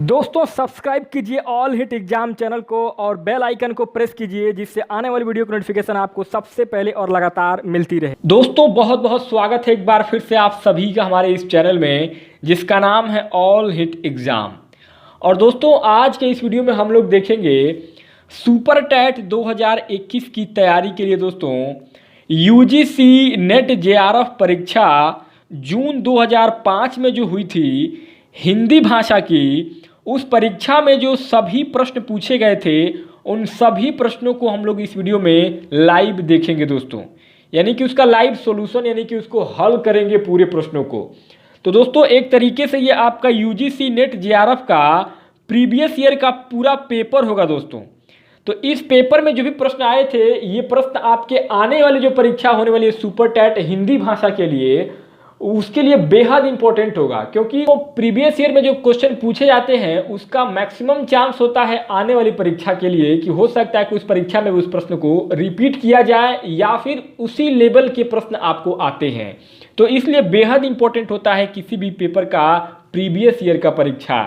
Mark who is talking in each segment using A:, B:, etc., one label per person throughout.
A: दोस्तों सब्सक्राइब कीजिए all hit exam channel को और बेल आइकन को प्रेस कीजिए जिससे आने वाली वीडियो की नोटिफिकेशन आपको सबसे पहले और लगातार मिलती रहे। दोस्तों बहुत बहुत स्वागत है एक बार फिर से आप सभी का हमारे इस चैनल में जिसका नाम है ऑल हिट एग्जाम। और दोस्तों आज के इस वीडियो में हम लोग देखेंगे सुपर टैट 2021 की तैयारी के लिए दोस्तों यूजीसी नेट जेआरएफ परीक्षा जून 2005 में जो हुई थी हिंदी भाषा की, उस परीक्षा में जो सभी प्रश्न पूछे गए थे उन सभी प्रश्नों को हम लोग इस वीडियो में लाइव देखेंगे दोस्तों, यानी कि उसका लाइव सॉल्यूशन यानी कि उसको हल करेंगे पूरे प्रश्नों को। तो दोस्तों एक तरीके से ये आपका यूजीसी नेट जेआरएफ का प्रीवियस ईयर का पूरा पेपर होगा दोस्तों। तो इस पेपर में जो भी प्रश्न आए थे ये प्रश्न आपके आने वाली जो परीक्षा होने वाली है सुपर टैट हिंदी भाषा के लिए उसके लिए बेहद इंपॉर्टेंट होगा, क्योंकि वो प्रीवियस ईयर में जो क्वेश्चन पूछे जाते हैं उसका मैक्सिमम चांस होता है आने वाली परीक्षा के लिए कि हो सकता है कि उस परीक्षा में उस प्रश्न को रिपीट किया जाए या फिर उसी लेवल के प्रश्न आपको आते हैं। तो इसलिए बेहद इंपॉर्टेंट होता है किसी भी पेपर का प्रीवियस ईयर का परीक्षा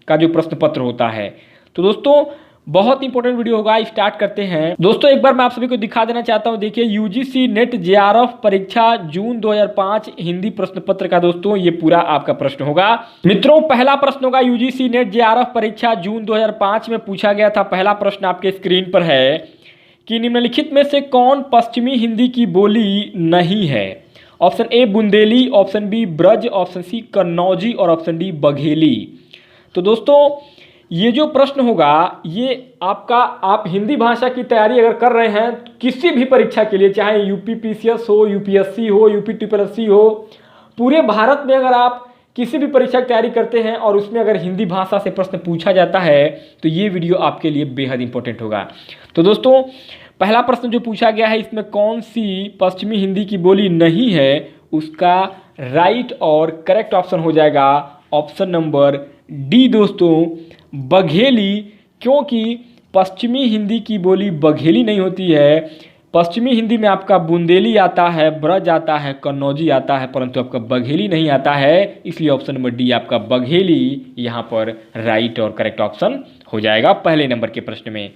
A: का जो प्रश्न पत्र होता है। तो दोस्तों बहुत इंपॉर्टेंट वीडियो होगा, स्टार्ट करते हैं। दोस्तों एक बार मैं आप सभी को दिखा देना चाहता हूं, देखिए यूजीसी नेट जेआरएफ परीक्षा जून 2005 हिंदी प्रश्न पत्र का दोस्तों ये पूरा आपका प्रश्न होगा। मित्रों पहला प्रश्न होगा यूजीसी नेट जेआरएफ परीक्षा जून 2005 में पूछा गया था। पहला प्रश्न आपके स्क्रीन पर है कि निम्नलिखित में से कौन पश्चिमी हिंदी की बोली नहीं है। Option A Bundeli, option B Braj, option C Kannauji और ऑप्शन डी बघेली। तो दोस्तों ये जो प्रश्न होगा ये आपका आप हिंदी भाषा की तैयारी अगर कर रहे हैं किसी भी परीक्षा के लिए, चाहे यूपी पीसीएस हो, यूपीएससी हो, यूपी ट्रिपलएससी हो, पूरे भारत में अगर आप किसी भी परीक्षा की तैयारी करते हैं और उसमें अगर हिंदी भाषा से प्रश्न पूछा जाता है तो ये वीडियो आपके लिए बेहद इंपॉर्टेंट होगा। तो दोस्तों पहला प्रश्न जो पूछा गया है इसमें कौन सी पश्चिमी हिंदी की बोली नहीं है, उसका राइट और करेक्ट ऑप्शन हो जाएगा ऑप्शन नंबर डी दोस्तों बघेली, क्योंकि पश्चिमी हिंदी की बोली बघेली नहीं होती है। पश्चिमी हिंदी में आपका बुंदेली आता है, ब्रज आता है, कन्नौजी आता है, परंतु आपका बघेली नहीं आता है, इसलिए ऑप्शन नंबर डी आपका बघेली यहाँ पर राइट और करेक्ट ऑप्शन हो जाएगा पहले नंबर के प्रश्न में।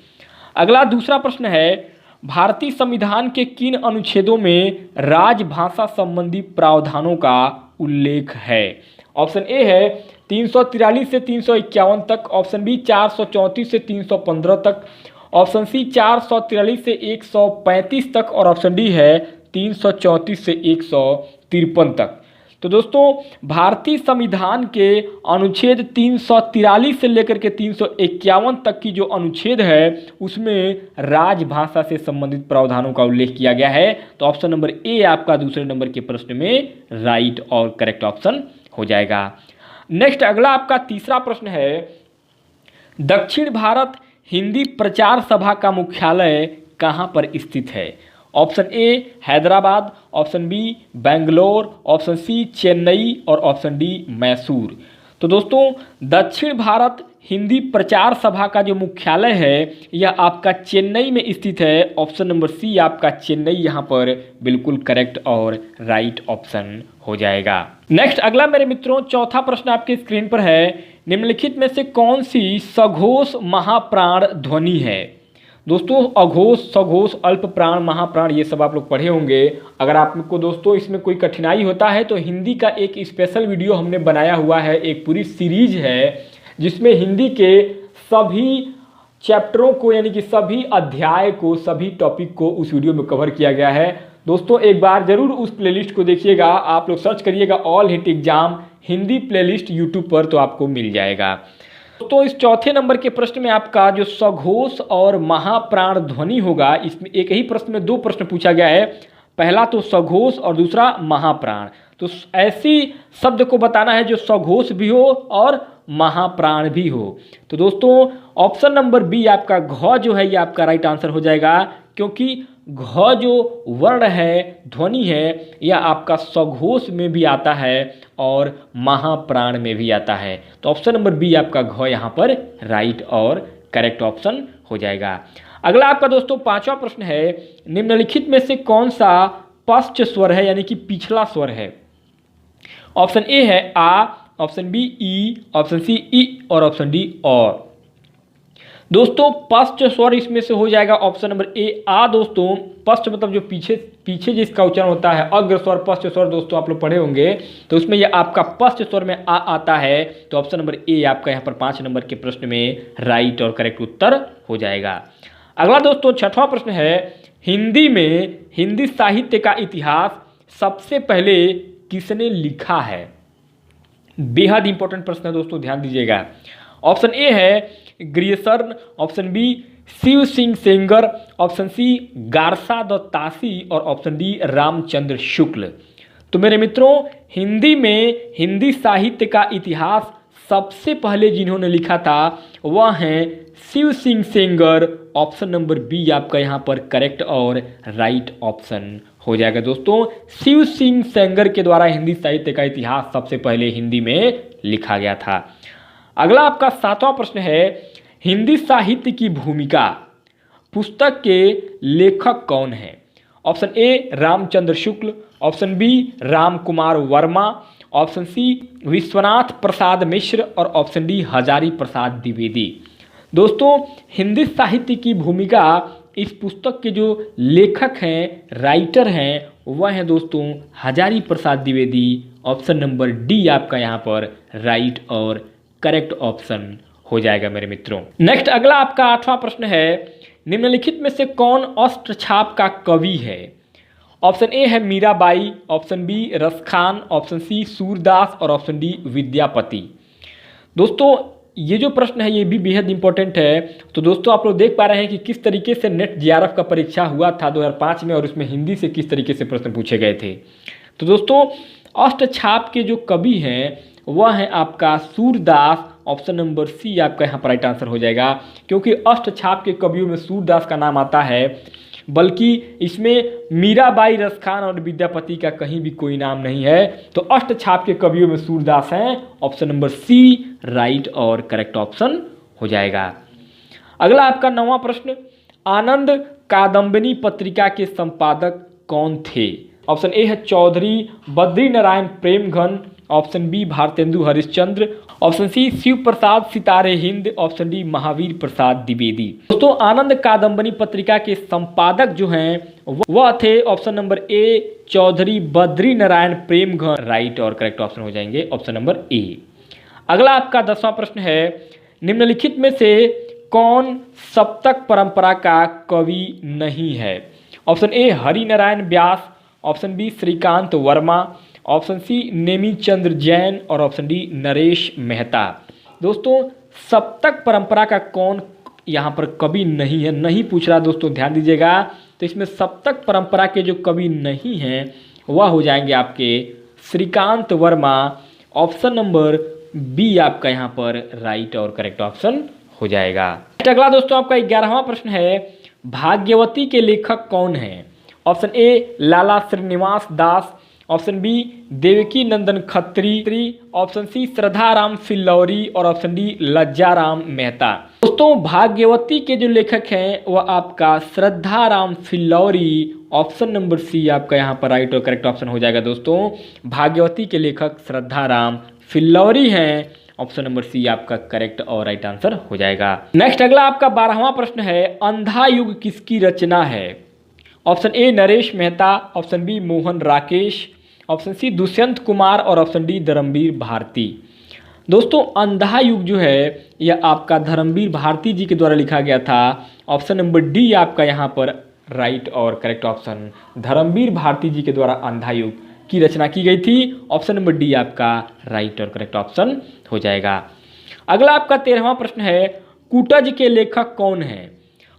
A: अगला दूसरा प्रश्न है भारतीय संविधान के किन अनुच्छेदों में राजभाषा संबंधी प्रावधानों का उल्लेख है। ऑप्शन ए है 343 से 351 तक, ऑप्शन बी 434 से 315 तक, ऑप्शन सी 443 से 135 तक और ऑप्शन डी है 334 से 153 तक। तो दोस्तों भारतीय संविधान के अनुच्छेद 343 से लेकर के 351 तक की जो अनुच्छेद है उसमें राजभाषा से संबंधित प्रावधानों का उल्लेख किया गया है। तो ऑप्शन नंबर ए आपका दूसरे नंबर के प्रश्न में राइट और करेक्ट ऑप्शन हो जाएगा। नेक्स्ट अगला आपका तीसरा प्रश्न है दक्षिण भारत हिंदी प्रचार सभा का मुख्यालय कहाँ पर स्थित है। Option A Hyderabad, option B Bangalore, option C Chennai और ऑप्शन डी मैसूर। तो दोस्तों दक्षिण भारत हिंदी प्रचार सभा का जो मुख्यालय है यह आपका चेन्नई में स्थित है। ऑप्शन नंबर सी आपका चेन्नई यहाँ पर बिल्कुल करेक्ट और राइट ऑप्शन हो जाएगा। नेक्स्ट अगला मेरे मित्रों चौथा प्रश्न आपके स्क्रीन पर है निम्नलिखित में से कौन सी सघोष महाप्राण ध्वनि है। दोस्तों अघोष, सघोष, अल्प प्राण, महाप्राण ये सब आप लोग पढ़े होंगे। अगर आपको दोस्तों इसमें कोई कठिनाई होता है तो हिंदी का एक स्पेशल वीडियो हमने बनाया हुआ है, एक पूरी सीरीज है जिसमें हिंदी के सभी चैप्टरों को यानी कि सभी अध्याय को, सभी टॉपिक को उस वीडियो में कवर किया गया है। दोस्तों एक बार जरूर उस प्लेलिस्ट को देखिएगा, आप लोग सर्च करिएगा all hit exam Hindi playlist YouTube पर तो आपको मिल जाएगा। तो इस चौथे नंबर के प्रश्न में आपका जो सघोष और महाप्राण ध्वनि होगा इसमें एक ही प्रश्न में दो प्रश्न पूछा गया है, पहला तो सघोष और दूसरा महाप्राण। तो ऐसी शब्द को बताना है जो सघोष भी हो और महाप्राण भी हो। तो दोस्तों ऑप्शन नंबर बी आपका घ जो है ये आपका राइट आंसर हो जाएगा, क्योंकि घ जो वर्ण है, ध्वनि है, यह आपका सघोष में भी आता है और महाप्राण में भी आता है। तो ऑप्शन नंबर बी आपका घ यहाँ पर राइट और करेक्ट ऑप्शन हो जाएगा। अगला आपका दोस्तों पांचवा प्रश्न है निम्नलिखित में से कौन सा पश्च स्वर है यानी कि पिछला स्वर है। ऑप्शन ए है आ, ऑप्शन बी ई, ऑप्शन सी ई और ऑप्शन डी और। दोस्तों पश्च स्वर इसमें से हो जाएगा ऑप्शन नंबर ए आ। दोस्तों पश्च मतलब जो पीछे पीछे जिसका उच्चारण होता है, अग्र स्वर पश्च स्वर, दोस्तों आप लोग पढ़े होंगे, तो उसमें ये आपका पश्च स्वर में आ आता है। तो ऑप्शन नंबर ए आपका यहाँ पर 5 नंबर के प्रश्न में राइट और करेक्ट उत्तर हो जाएगा। अगला दोस्तों छठवां प्रश्न है, हिंदी में हिंदी साहित्य का इतिहास सबसे पहले किसने लिखा है? बेहद इंपॉर्टेंट प्रश्न है दोस्तों, ध्यान दीजिएगा। ऑप्शन ए है Grierson, option B Shiv Singh Sengar, option C Garcin de Tassy और ऑप्शन डी रामचंद्र शुक्ल। तो मेरे मित्रों हिंदी में हिंदी साहित्य का इतिहास सबसे पहले जिन्होंने लिखा था वह हैं Shiv Singh Sengar. Option number B आपका यहाँ पर करेक्ट और राइट ऑप्शन हो जाएगा। दोस्तों शिव सिंह सेंगर के द्वारा हिंदी साहित्य का इतिहास सबसे पहले हिंदी में लिखा गया था। अगला आपका 7वां प्रश्न है, हिंदी साहित्य की भूमिका पुस्तक के लेखक कौन है? Option A Ramchandra Shukla, option B Ram Kumar Verma, option C Vishwanath Prasad Mishra और ऑप्शन डी हजारी प्रसाद द्विवेदी। दोस्तों हिंदी साहित्य की भूमिका इस पुस्तक के जो लेखक हैं, राइटर हैं, वह हैं दोस्तों Hazari Prasad Dwivedi. Option number D आपका यहाँ पर राइट और करेक्ट ऑप्शन हो जाएगा मेरे मित्रों। नेक्स्ट अगला आपका 8वां प्रश्न है, निम्नलिखित में से कौन अष्टछाप का कवि है? ऑप्शन ए है Mirabai, option B Raskhan, option C Surdas और ऑप्शन डी विद्यापति। दोस्तों ये जो प्रश्न है ये भी बेहद इंपॉर्टेंट है। तो दोस्तों आप लोग देख पा रहे हैं कि किस तरीके से नेट जेआरएफ का परीक्षा हुआ था 2005 में और उसमें हिंदी से किस तरीके से प्रश्न पूछे गए थे। तो दोस्तों अष्टछाप के जो कवि हैं वह है आपका सूरदास। ऑप्शन नंबर सी आपका यहाँ पर राइट आंसर हो जाएगा, क्योंकि अष्टछाप के कवियों में सूरदास का नाम आता है, बल्कि इसमें मीराबाई, रसखान और विद्यापति का कहीं भी कोई नाम नहीं है। तो अष्टछाप के कवियों में सूरदास हैं। ऑप्शन नंबर सी राइट और करेक्ट ऑप्शन हो जाएगा। अगला आपका 9वां प्रश्न, आनंद कादम्बिनी पत्रिका के संपादक कौन थे? ऑप्शन ए है Chaudhary Badri Narayan Premghan, option B Bharatendu Harishchandra, option C Shiv Prasad Sitare Hind, option D Mahavir Prasad Dwivedi. दोस्तों आनंद कादम्बिनी पत्रिका के संपादक जो हैं वह थे option number A Chaudhary Badri Narayan Premghan. Right और करेक्ट ऑप्शन हो जाएंगे ऑप्शन नंबर ए। अगला आपका 10वां प्रश्न है, निम्नलिखित में से कौन सप्तक परंपरा का कवि नहीं है? Option A Hari Narayan Vyas, option B Shrikant Verma, option C Nemi Chandra Jain और ऑप्शन डी नरेश मेहता। दोस्तों सप्तक परंपरा का कौन यहाँ पर कवि नहीं है, नहीं पूछ रहा दोस्तों, ध्यान दीजिएगा। तो इसमें सप्तक परंपरा के जो कवि नहीं हैं वह हो जाएंगे आपके Shrikant Verma. Option number B आपका यहाँ पर राइट और करेक्ट ऑप्शन हो जाएगा। अगला दोस्तों आपका 11वां प्रश्न है, भाग्यवती के लेखक कौन है? Option A Lala Srinivas Das, option B Devaki Nandan Khatri, option C Shraddharam Phillauri और ऑप्शन डी लज्जाराम मेहता। दोस्तों भाग्यवती के जो लेखक हैं वह आपका Shraddharam Phillauri. Option number C आपका यहाँ पर राइट और करेक्ट ऑप्शन हो जाएगा। दोस्तों भाग्यवती के लेखक श्रद्धाराम फिल्लौरी हैं। ऑप्शन नंबर सी आपका करेक्ट और राइट आंसर हो जाएगा। नेक्स्ट अगला आपका 12वां प्रश्न है, अंधा युग किसकी रचना है? Option A Naresh Mehta, option B Mohan Rakesh, option C Dushyant Kumar और ऑप्शन डी धर्मवीर भारती। दोस्तों अंधा युग जो है यह आपका धर्मवीर भारती जी के द्वारा लिखा गया था। ऑप्शन नंबर डी आपका यहाँ पर राइट और करेक्ट ऑप्शन, धर्मवीर भारती जी के द्वारा अंधा युग की रचना की गई थी। ऑप्शन नंबर डी आपका राइट और करेक्ट ऑप्शन हो जाएगा। अगला आपका 13वां प्रश्न है, कूटज के लेखक कौन है?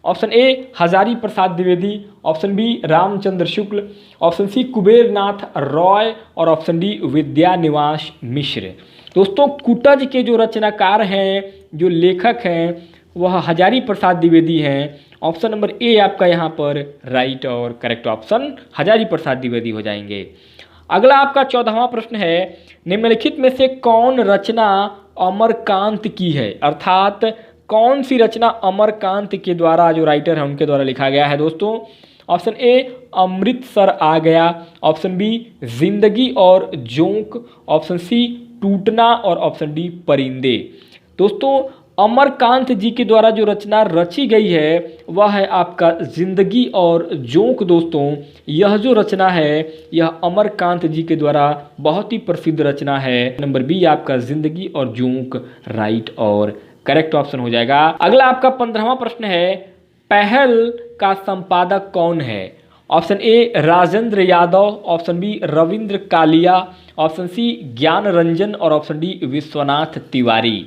A: Option A Hazari Prasad Dwivedi, option B Ramchandra Shukla, option C Kubernath Rai और ऑप्शन डी विद्यानिवास मिश्र। दोस्तों कूटज के जो रचनाकार हैं, जो लेखक हैं, वह हजारी प्रसाद द्विवेदी हैं। ऑप्शन नंबर ए आपका यहाँ पर राइट और करेक्ट ऑप्शन हजारी प्रसाद द्विवेदी हो जाएंगे। अगला आपका 14वां प्रश्न है, निम्नलिखित में से कौन रचना अमरकांत की है? अर्थात कौन सी रचना अमरकांत के द्वारा जो राइटर है उनके द्वारा लिखा गया है? दोस्तों ऑप्शन ए अमृतसर आ गया, ऑप्शन बी जिंदगी और जोंक, ऑप्शन सी टूटना और ऑप्शन डी परिंदे। दोस्तों अमरकांत जी के द्वारा जो रचना रची गई है वह है आपका जिंदगी और जोंक। दोस्तों यह जो रचना है यह अमरकांत जी के द्वारा बहुत ही प्रसिद्ध रचना है। नंबर बी आपका जिंदगी और जोंक राइट और करेक्ट ऑप्शन हो जाएगा। अगला आपका 15वां प्रश्न है, पहल का संपादक कौन है? Option A Rajendra Yadav, option B Ravindra Kalia, option C Gyan Ranjan और ऑप्शन डी विश्वनाथ तिवारी।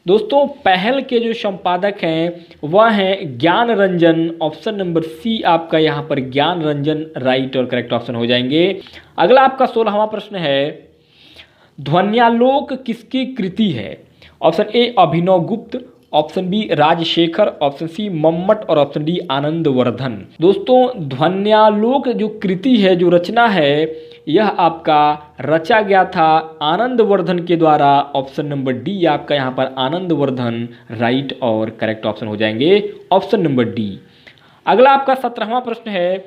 A: दोस्तों पहल के जो संपादक हैं वह हैं ज्ञान रंजन। ऑप्शन नंबर सी आपका यहाँ पर ज्ञान रंजन राइट और करेक्ट ऑप्शन हो जाएंगे। अगला आपका 16वां प्रश्न है, ध्वन्यालोक किसकी कृति है? Option A Abhinav Gupt, option B Rajshekhar, option C Mammat और ऑप्शन डी आनंदवर्धन। दोस्तों ध्वन्यालोक जो कृति है, जो रचना है, यह आपका रचा गया था आनंदवर्धन के द्वारा। ऑप्शन नंबर डी आपका यहाँ पर आनंदवर्धन राइट और करेक्ट ऑप्शन हो जाएंगे ऑप्शन नंबर डी। अगला आपका 17वां प्रश्न है,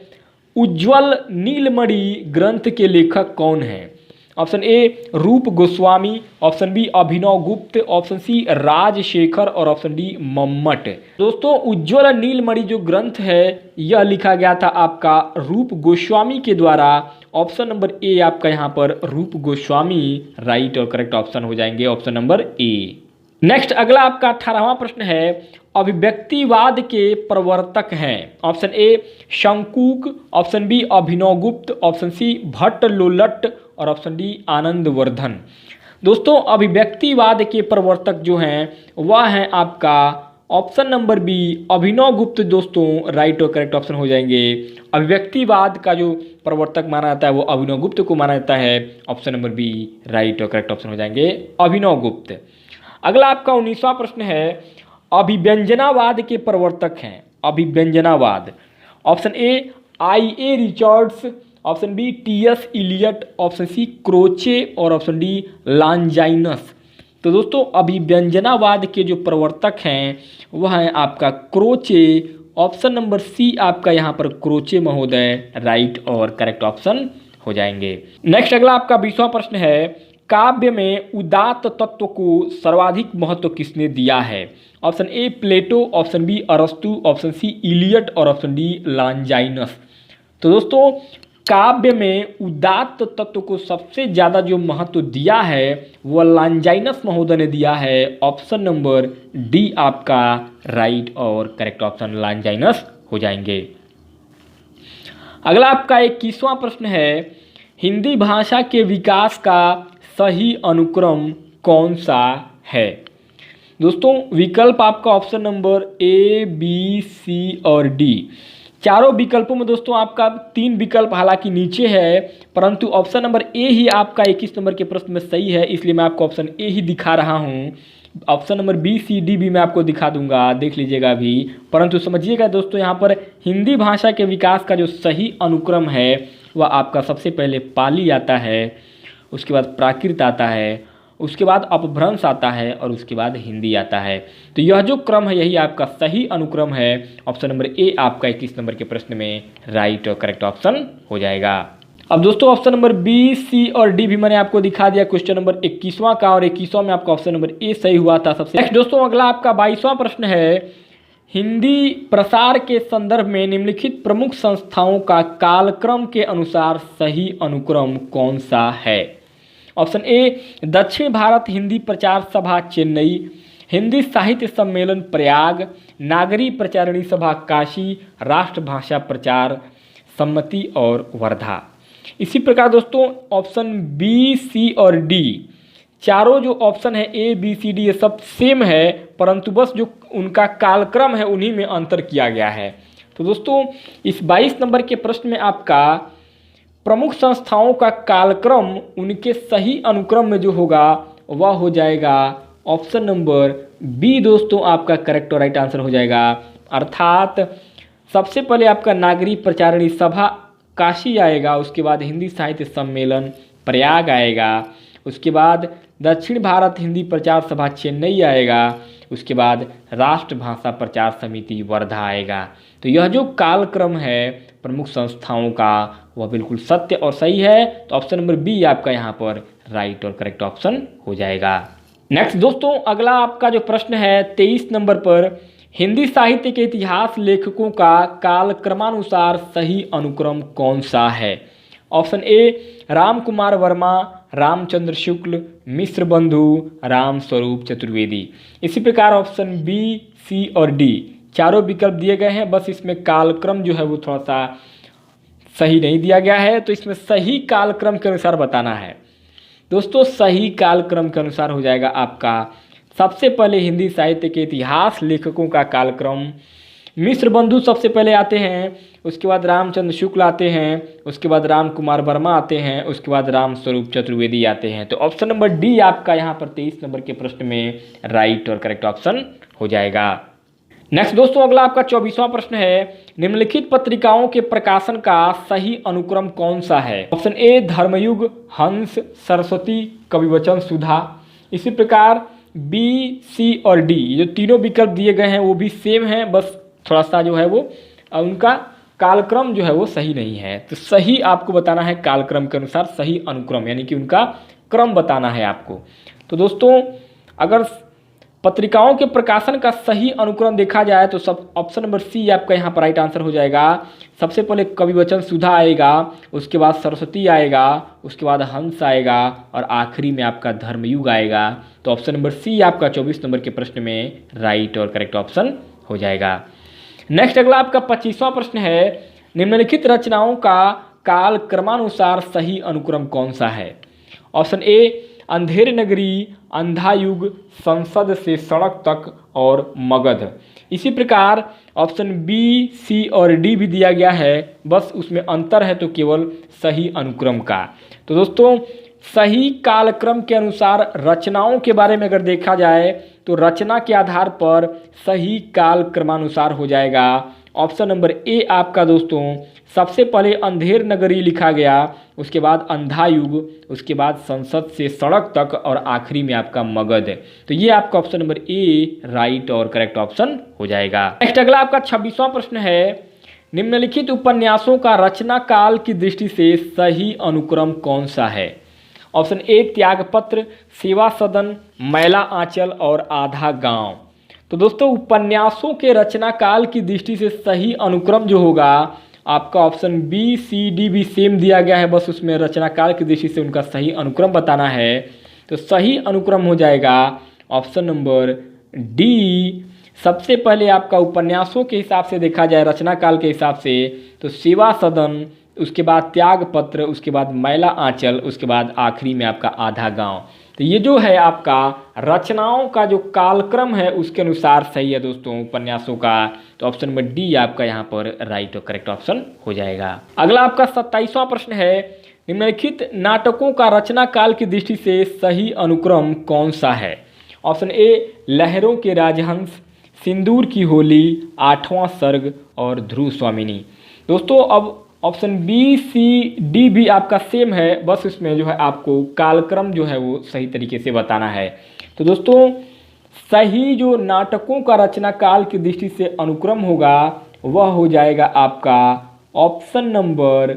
A: उज्ज्वल नीलमणि ग्रंथ के लेखक कौन है? ऑप्शन ए रूप गोस्वामी, ऑप्शन बी अभिनव गुप्त, ऑप्शन सी राजशेखर और ऑप्शन डी मम्मट। दोस्तों उज्ज्वल नीलमणि जो ग्रंथ है यह लिखा गया था आपका रूप गोस्वामी के द्वारा। ऑप्शन नंबर ए आपका यहाँ पर रूप गोस्वामी राइट और करेक्ट ऑप्शन हो जाएंगे ऑप्शन नंबर ए। नेक्स्ट अगला आपका 18वां प्रश्न है, अभिव्यक्तिवाद के प्रवर्तक हैं? Option A Shankuka, option B Abhinav Gupt, option C Bhatt Lollata और ऑप्शन डी आनंदवर्धन। दोस्तों अभिव्यक्तिवाद के प्रवर्तक जो हैं वह हैं आपका ऑप्शन नंबर बी अभिनव गुप्त। दोस्तों राइट और करेक्ट ऑप्शन हो जाएंगे। अभिव्यक्तिवाद का जो प्रवर्तक माना जाता है वो अभिनव गुप्त को माना जाता है। ऑप्शन नंबर बी राइट और करेक्ट ऑप्शन हो जाएंगे अभिनव गुप्त। अगला आपका 19वां प्रश्न है, अभिव्यंजनावाद के प्रवर्तक हैं? अभिव्यंजनावाद, option A I A Richards, option B T S Eliot, option C Croce और ऑप्शन डी लॉन्जाइनस। तो दोस्तों अभिव्यंजनावाद के जो प्रवर्तक हैं वह है आपका क्रोचे। ऑप्शन नंबर सी आपका यहाँ पर क्रोचे महोदय राइट और करेक्ट ऑप्शन हो जाएंगे। नेक्स्ट अगला आपका 20वां प्रश्न है, काव्य में उदात्त तत्व को सर्वाधिक महत्व किसने दिया है? Option A Plato, option B अरस्तु, ऑप्शन सी इलियट और ऑप्शन डी लॉन्जाइनस। तो दोस्तों काव्य में उदात्त तत्व को सबसे ज़्यादा जो महत्व दिया है वह लॉन्जाइनस महोदय ने दिया है। ऑप्शन नंबर डी आपका राइट और करेक्ट ऑप्शन लॉन्जाइनस हो जाएंगे। अगला आपका 21वां प्रश्न है, हिंदी भाषा के विकास का सही अनुक्रम कौन सा है? दोस्तों विकल्प आपका option number A B C और डी। चारों विकल्पों में दोस्तों आपका 3 विकल्प हालांकि नीचे है, परंतु ऑप्शन नंबर ए ही आपका 21 नंबर के प्रश्न में सही है, इसलिए मैं आपको ऑप्शन ए ही दिखा रहा हूं। Option number B C D भी मैं आपको दिखा दूंगा, देख लीजिएगा अभी। परंतु समझिएगा दोस्तों यहाँ पर हिंदी भाषा के विकास का जो सही अनुक्रम है वह आपका सबसे पहले पाली आता है, उसके बाद प्राकृत आता है, उसके बाद अपभ्रंश आता है और उसके बाद हिंदी आता है। तो यह जो क्रम है यही आपका सही अनुक्रम है। ऑप्शन नंबर ए आपका 21 नंबर के प्रश्न में राइट और करेक्ट ऑप्शन हो जाएगा। अब दोस्तों ऑप्शन नंबर बी सी और डी भी मैंने आपको दिखा दिया क्वेश्चन नंबर 21वां का, और 21वां में आपका ऑप्शन नंबर ए सही हुआ था सबसे। नेक्स्ट दोस्तों अगला आपका 22वां प्रश्न है, हिंदी प्रसार के संदर्भ में निम्नलिखित प्रमुख संस्थाओं का कालक्रम के अनुसार सही अनुक्रम कौन सा है? ऑप्शन ए दक्षिण भारत हिंदी प्रचार सभा चेन्नई, हिंदी साहित्य सम्मेलन प्रयाग, नागरी प्रचारणी सभा काशी, राष्ट्रभाषा प्रचार सम्मति और वर्धा। इसी प्रकार दोस्तों ऑप्शन बी सी और डी चारों जो ऑप्शन है ए बी सी डी ये सब सेम है, परंतु बस जो उनका कालक्रम है उन्हीं में अंतर किया गया है। तो दोस्तों इस 22 नंबर के प्रश्न में आपका प्रमुख संस्थाओं का कालक्रम उनके सही अनुक्रम में जो होगा वह हो जाएगा ऑप्शन नंबर बी। दोस्तों आपका करेक्ट और राइट आंसर हो जाएगा, अर्थात सबसे पहले आपका नागरी प्रचारणी सभा काशी आएगा, उसके बाद हिंदी साहित्य सम्मेलन प्रयाग आएगा, उसके बाद दक्षिण भारत हिंदी प्रचार सभा चेन्नई आएगा, उसके बाद राष्ट्रभाषा प्रचार समिति वर्धा आएगा। तो यह जो कालक्रम है प्रमुख संस्थाओं का वह बिल्कुल सत्य और सही है। तो ऑप्शन नंबर बी आपका यहाँ पर राइट और करेक्ट ऑप्शन हो जाएगा। नेक्स्ट दोस्तों, अगला आपका जो प्रश्न है 23 नंबर पर, हिंदी साहित्य के इतिहास लेखकों का काल क्रमानुसार सही अनुक्रम कौन सा है? ऑप्शन ए राम कुमार वर्मा, रामचंद्र शुक्ल, मिश्र बंधु, राम स्वरूप चतुर्वेदी। इसी प्रकार ऑप्शन बी, सी और डी चारों विकल्प दिए गए हैं, बस इसमें कालक्रम जो है वो थोड़ा सा सही नहीं दिया गया है, तो इसमें सही कालक्रम के अनुसार बताना है। दोस्तों सही कालक्रम के अनुसार हो जाएगा आपका सबसे पहले हिंदी साहित्य के इतिहास लेखकों का कालक्रम, मिश्र बंधु सबसे पहले आते हैं, उसके बाद रामचंद्र शुक्ल आते हैं, उसके बाद राम कुमार वर्मा आते हैं, उसके बाद राम स्वरूप चतुर्वेदी आते हैं। तो ऑप्शन नंबर डी आपका यहाँ पर 23 नंबर के प्रश्न में राइट और करेक्ट ऑप्शन हो जाएगा। नेक्स्ट दोस्तों, अगला आपका 24वां प्रश्न है, निम्नलिखित पत्रिकाओं के प्रकाशन का सही अनुक्रम कौन सा है? ऑप्शन ए धर्मयुग, हंस, सरस्वती, कविवचन, सुधा। इसी प्रकार बी, सी और डी जो तीनों विकल्प दिए गए हैं वो भी सेम हैं, बस थोड़ा सा जो है वो उनका कालक्रम जो है वो सही नहीं है। तो सही आपको बताना है कालक्रम के अनुसार सही अनुक्रम, यानी कि उनका क्रम बताना है आपको। तो दोस्तों अगर पत्रिकाओं के प्रकाशन का सही अनुक्रम देखा जाए तो सब ऑप्शन नंबर सी आपका यहाँ पर राइट आंसर हो जाएगा। सबसे पहले कविवचन सुधा आएगा, उसके बाद सरस्वती आएगा, उसके बाद हंस आएगा और आखिरी में आपका धर्मयुग आएगा। तो ऑप्शन नंबर सी आपका 24 नंबर के प्रश्न में राइट और करेक्ट ऑप्शन हो जाएगा। नेक्स्ट अगला आपका 25वां प्रश्न है, निम्नलिखित रचनाओं का काल क्रमानुसार सही अनुक्रम कौन सा है? ऑप्शन ए अंधेर नगरी, अंधा युग, संसद से सड़क तक और मगध। इसी प्रकार ऑप्शन बी, सी और डी भी दिया गया है, बस उसमें अंतर है तो केवल सही अनुक्रम का। तो दोस्तों सही कालक्रम के अनुसार रचनाओं के बारे में अगर देखा जाए तो रचना के आधार पर सही काल क्रमानुसार हो जाएगा। ऑप्शन नंबर ए आपका दोस्तों सबसे पहले अंधेर नगरी लिखा गया, उसके बाद अंधा युग, उसके बाद संसद से सड़क तक और आखिरी में आपका मगध। तो ये आपका ऑप्शन नंबर ए राइट और करेक्ट ऑप्शन हो जाएगा। नेक्स्ट अगला आपका 26वां प्रश्न है, निम्नलिखित उपन्यासों का रचना काल की दृष्टि से सही अनुक्रम कौन सा है? ऑप्शन ए त्यागपत्र, सेवा सदन, मैला आंचल और आधा गांव। तो दोस्तों उपन्यासों के रचना काल की दृष्टि से सही अनुक्रम जो होगा आपका ऑप्शन बी, सी, डी भी सेम दिया गया है, बस उसमें रचना काल की दृष्टि से उनका सही अनुक्रम बताना है। तो सही अनुक्रम हो जाएगा ऑप्शन नंबर डी। सबसे पहले आपका उपन्यासों के हिसाब से देखा जाए रचना काल के हिसाब से तो सेवा सदन, उसके बाद त्यागपत्र, उसके बाद मैला आंचल, उसके बाद आखिरी में आपका आधा गांव। तो ये जो है आपका रचनाओं का जो कालक्रम है उसके अनुसार सही है दोस्तों उपन्यासों का। तो ऑप्शन नंबर डी आपका यहाँ पर राइट और करेक्ट ऑप्शन हो जाएगा। अगला आपका 27वां प्रश्न है, निम्नलिखित नाटकों का रचना काल की दृष्टि से सही अनुक्रम कौन सा है? ऑप्शन ए लहरों के राजहंस, सिंदूर की होली, आठवां सर्ग और ध्रुव स्वामिनी। दोस्तों अब ऑप्शन बी, सी, डी भी आपका सेम है, बस इसमें जो है आपको कालक्रम जो है वो सही तरीके से बताना है। तो दोस्तों सही जो नाटकों का रचना काल की दृष्टि से अनुक्रम होगा वह हो जाएगा आपका ऑप्शन नंबर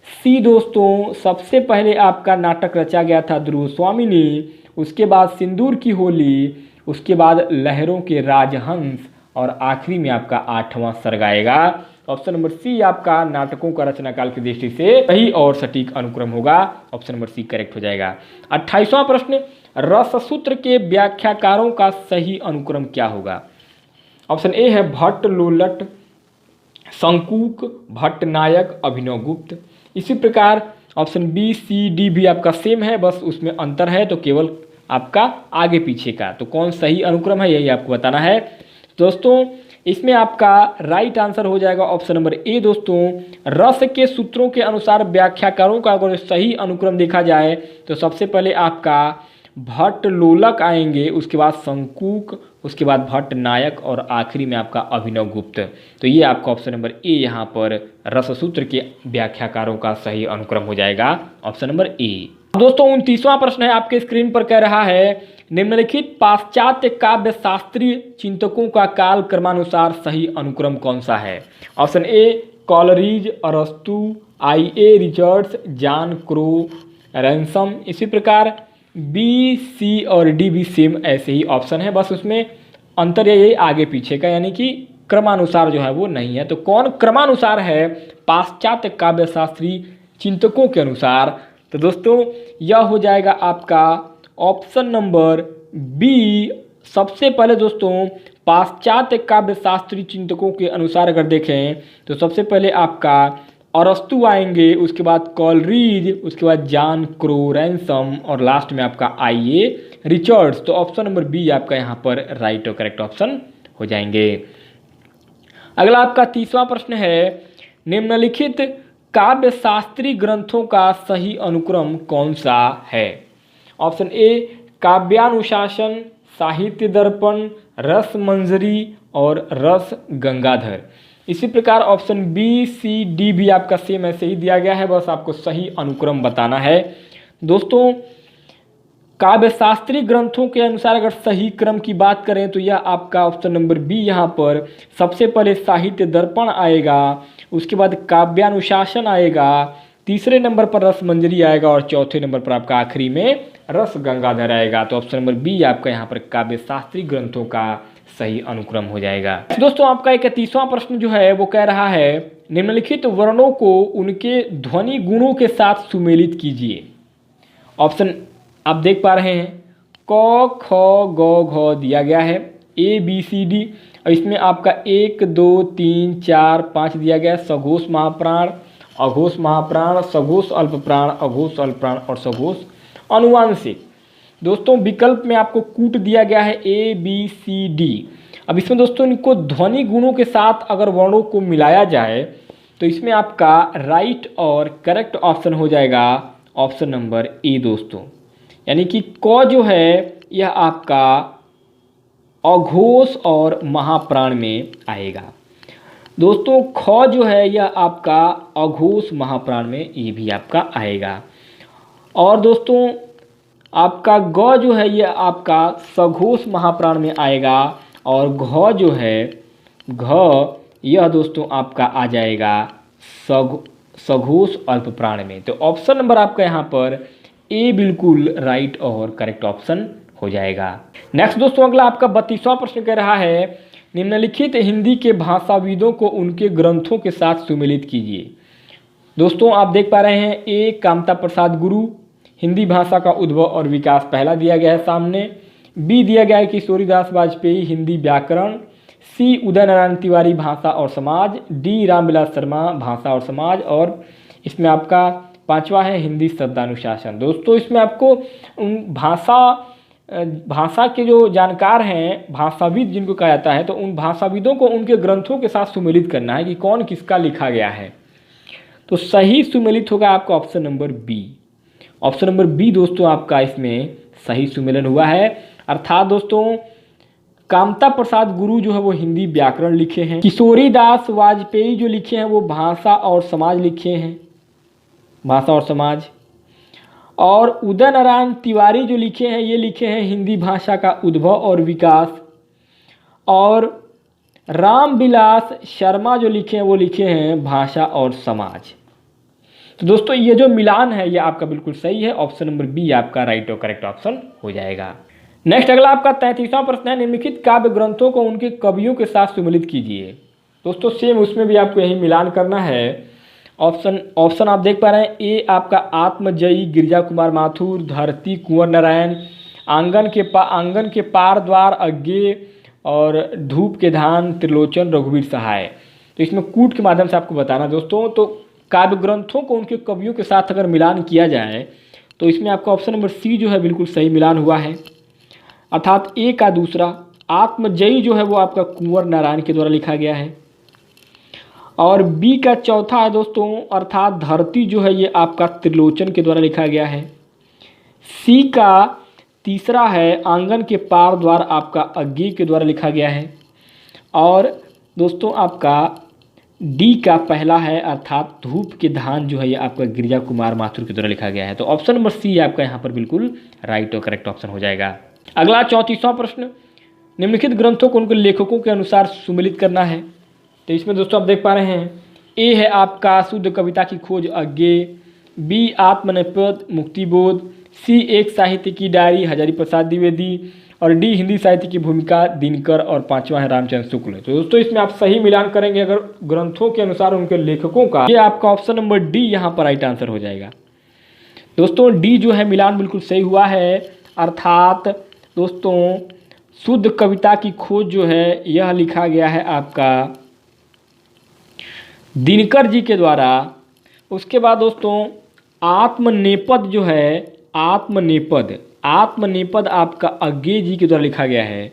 A: सी। दोस्तों सबसे पहले आपका नाटक रचा गया था ध्रुव स्वामिनी, उसके बाद सिंदूर की होली, उसके बाद लहरों के राजहंस और आखिरी में आपका आठवां सर्ग आएगा। ऑप्शन नंबर सी आपका नाटकों का रचना काल की दृष्टि से सही और सटीक अनुक्रम होगा। ऑप्शन नंबर सी करेक्ट हो जाएगा। 28वां प्रश्न, रससूत्र के व्याख्याकारों का सही अनुक्रम क्या होगा? ऑप्शन ए है भट्ट, लोलट, शंकुक, भट्टनायक, अभिनवगुप्त। इसी प्रकार ऑप्शन बी, सी, डी भी आपका सेम है, बस उसमें अंतर है तो केवल आपका आगे पीछे का। तो कौन सही अनुक्रम है यही आपको बताना है दोस्तों। इसमें आपका राइट आंसर हो जाएगा ऑप्शन नंबर ए दोस्तों। रस के सूत्रों के अनुसार व्याख्याकारों का अगर सही अनुक्रम देखा जाए तो सबसे पहले आपका भट्ट लोलक आएंगे, उसके बाद शंकुक, उसके बाद भट्ट नायक और आखिरी में आपका अभिनवगुप्त। तो ये आपका ऑप्शन नंबर ए यहाँ पर रससूत्र के व्याख्याकारों का सही अनुक्रम हो जाएगा ऑप्शन नंबर ए। दोस्तों 29वां प्रश्न है आपके स्क्रीन पर कह रहा है, निम्नलिखित पाश्चात्य काव्य शास्त्रीय चिंतकों का काल क्रमानुसार सही अनुक्रम कौन सा है? ऑप्शन ए कॉलरिज, अरस्तु, I A Richards, John Crowe, Ransom. इसी प्रकार बी, सी और डी भी सेम ऐसे ही ऑप्शन है, बस उसमें अंतर यही आगे पीछे का, यानी कि क्रमानुसार जो है वो नहीं है। तो कौन क्रमानुसार है पाश्चात्य काव्य शास्त्री चिंतकों के अनुसार? तो दोस्तों यह हो जाएगा आपका ऑप्शन नंबर बी। सबसे पहले दोस्तों पाश्चात्य काव्य शास्त्री चिंतकों के अनुसार अगर देखें तो सबसे पहले आपका अरस्तु आएंगे, उसके बाद कॉलरीज, उसके बाद जॉन क्रो, रैंसम और लास्ट में आपका आईए रिचर्ड्स। तो ऑप्शन नंबर बी आपका यहाँ पर राइट और करेक्ट ऑप्शन हो जाएंगे। अगला आपका तीसरा प्रश्न है, निम्नलिखित काव्य शास्त्री ग्रंथों का सही अनुक्रम कौन सा है? ऑप्शन ए काव्यानुशासन, साहित्य दर्पण, रस मंजरी और रस गंगाधर। इसी प्रकार ऑप्शन बी, सी, डी भी आपका सेम ऐसे ही दिया गया है, बस आपको सही अनुक्रम बताना है। दोस्तों काव्य शास्त्री ग्रंथों के अनुसार अगर सही क्रम की बात करें तो यह आपका ऑप्शन नंबर बी यहाँ पर सबसे पहले साहित्य दर्पण आएगा, उसके बाद काव्यानुशासन आएगा, तीसरे नंबर पर रस मंजरी आएगा और चौथे नंबर पर आपका आखिरी में रस गंगाधर आएगा। तो ऑप्शन नंबर बी आपका यहाँ पर काव्य शास्त्री ग्रंथों का सही अनुक्रम हो जाएगा। दोस्तों आपका 31वां प्रश्न जो है वो कह रहा है, निम्नलिखित वर्णों को उनके ध्वनि गुणों के साथ सुमेलित कीजिए। ऑप्शन आप देख पा रहे हैं क, ख, ग, घ दिया गया है, ए बी सी डी, और इसमें आपका 1 2 3 4 5 दिया गया है, सघोष महाप्राण, अघोष महाप्राण, सघोष अल्पप्राण, अघोष अल्पप्राण और सघोष अनुवांशिक। दोस्तों विकल्प में आपको कूट दिया गया है ए बी सी डी। अब इसमें दोस्तों इनको ध्वनि गुणों के साथ अगर वर्णों को मिलाया जाए तो इसमें आपका राइट और करेक्ट ऑप्शन हो जाएगा ऑप्शन नंबर ए दोस्तों, यानी कि क जो है यह आपका अघोष और महाप्राण में आएगा। दोस्तों ख जो है यह आपका अघोष महाप्राण में ये भी आपका आएगा। और दोस्तों आपका ग जो है यह आपका सघोष महाप्राण में आएगा, और घ जो है घ यह दोस्तों आपका आ जाएगा सघोष अल्पप्राण में। तो ऑप्शन नंबर आपका यहाँ पर ए बिल्कुल राइट और करेक्ट ऑप्शन हो जाएगा। नेक्स्ट दोस्तों अगला आपका 32वां प्रश्न कह रहा है, निम्नलिखित हिंदी के भाषाविदों को उनके ग्रंथों के साथ सुमेलित कीजिए। दोस्तों आप देख पा रहे हैं ए कामता प्रसाद गुरु, हिंदी भाषा का उद्भव और विकास पहला दिया गया है सामने, बी दिया गया है किशोरीदास वाजपेयी, हिंदी व्याकरण, सी उदय नारायण तिवारी, भाषा और समाज, डी रामविलास शर्मा, भाषा और समाज, और इसमें आपका 5वां है हिंदी शब्दानुशासन। दोस्तों इसमें आपको उन भाषा के जो जानकार हैं, भाषाविद जिनको कहा जाता है, तो उन भाषाविदों को उनके ग्रंथों के साथ सुमेलित करना है कि कौन किसका लिखा गया है। तो सही सुमेलित होगा आपका option number B. Option number B दोस्तों आपका इसमें सही सुमेलन हुआ है, अर्थात दोस्तों कामता प्रसाद गुरु जो है वो हिंदी व्याकरण लिखे हैं, किशोरीदास वाजपेयी जो लिखे हैं वो भाषा और समाज लिखे हैं, भाषा और समाज, और उदय नारायण तिवारी जो लिखे हैं ये लिखे हैं हिंदी भाषा का उद्भव और विकास, और रामविलास शर्मा जो लिखे हैं वो लिखे हैं भाषा और समाज। तो दोस्तों ये जो मिलान है ये आपका बिल्कुल सही है, ऑप्शन नंबर बी आपका राइट और करेक्ट ऑप्शन हो जाएगा। नेक्स्ट अगला आपका 33वां प्रश्न है, निम्नलिखित काव्य ग्रंथों को उनके कवियों के साथ सुमेलित कीजिए। दोस्तों सेम उसमें भी आपको यही मिलान करना है। ऑप्शन आप देख पा रहे हैं ए आपका आत्मजयी गिरिजा कुमार माथुर, धरती कुंवर नारायण, आंगन के पार द्वार अज्ञे और धूप के धान त्रिलोचन रघुवीर सहाय। तो इसमें कूट के माध्यम से आपको बताना दोस्तों, तो काव्य ग्रंथों को उनके कवियों के साथ अगर मिलान किया जाए तो इसमें आपका ऑप्शन नंबर सी जो है बिल्कुल सही मिलान हुआ है, अर्थात ए का दूसरा आत्मजयी जो है वो आपका कुंवर नारायण के द्वारा लिखा गया है, और बी का चौथा है दोस्तों अर्थात धरती जो है ये आपका त्रिलोचन के द्वारा लिखा गया है, सी का तीसरा है आंगन के पार द्वार आपका अज्ञे के द्वारा लिखा गया है, और दोस्तों आपका डी का पहला है अर्थात धूप के धान जो है ये आपका गिरिजा कुमार माथुर के द्वारा लिखा गया है। तो ऑप्शन नंबर सी आपका यहाँ पर बिल्कुल राइट और करेक्ट ऑप्शन हो जाएगा। अगला 34वां प्रश्न, निम्नलिखित ग्रंथों को उनके लेखकों के अनुसार सुमेलित करना है। तो इसमें दोस्तों आप देख पा रहे हैं ए है आपका शुद्ध कविता की खोज अज्ञे, बी आत्मनेपद मुक्तिबोध, सी एक साहित्य की डायरी हजारी प्रसाद द्विवेदी और डी हिंदी साहित्य की भूमिका दिनकर और पांचवा है रामचंद्र शुक्ल। तो दोस्तों इसमें आप सही मिलान करेंगे अगर ग्रंथों के अनुसार उनके लेखकों का, ये आपका ऑप्शन नंबर डी यहाँ पर राइट आंसर हो जाएगा। दोस्तों डी जो है मिलान बिल्कुल सही हुआ है, अर्थात दोस्तों शुद्ध कविता की खोज जो है यह लिखा गया है आपका दिनकर जी के द्वारा। उसके बाद दोस्तों आत्मनेपद जो है, आत्मनेपद आपका अज्ञे जी के द्वारा लिखा गया है